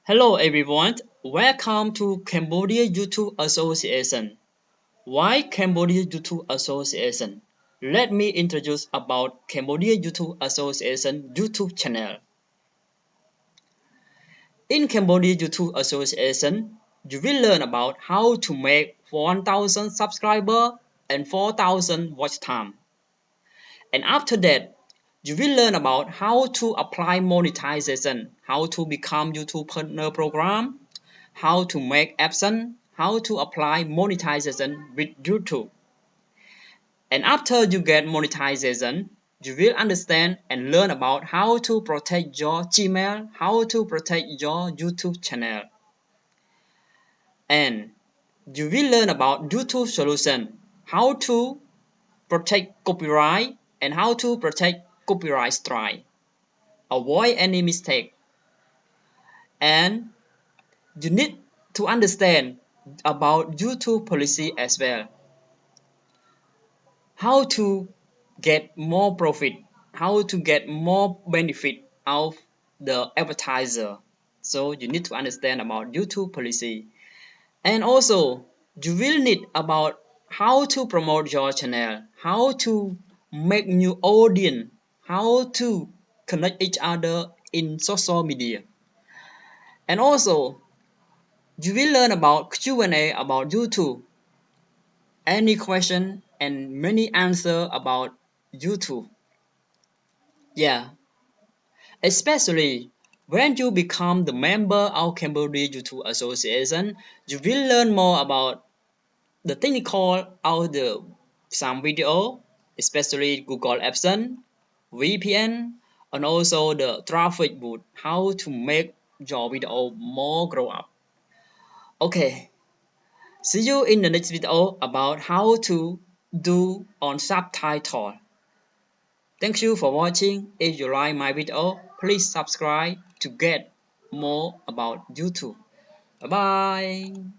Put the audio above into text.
Hello everyone, welcome to Cambodia YouTube Association. Why Cambodia YouTube Association? Let me introduce about Cambodia YouTube Association YouTube channel. In Cambodia YouTube Association, you will learn about how to make 1,000 subscribers and 4,000 watch time. And after that, you will learn about how to apply monetization, how to become YouTube partner program, how to make option, how to apply monetization with YouTube. And after you get monetization, you will understand and learn about how to protect your Gmail, how to protect your YouTube channel. And you will learn about YouTube solution, how to protect copyright and how to protect copyright strike. Avoid any mistake. And you need to understand about YouTube policy as well. How to get more profit, how to get more benefit of the advertiser. So you need to understand about YouTube policy. And also you will need about how to promote your channel, how to make new audience, how to connect each other in social media. And also you will learn about Q&A about YouTube, any question and many answer about YouTube. Yeah, especially when you become the member of Cambodia YouTube Association, you will learn more about the technical of the some video, especially Google AdSense, VPN, and also the traffic boost, how to make your video more grow up. Okay, see you in the next video about how to do on subtitle. Thank you for watching. If you like my video, please subscribe to get more about YouTube. Bye bye.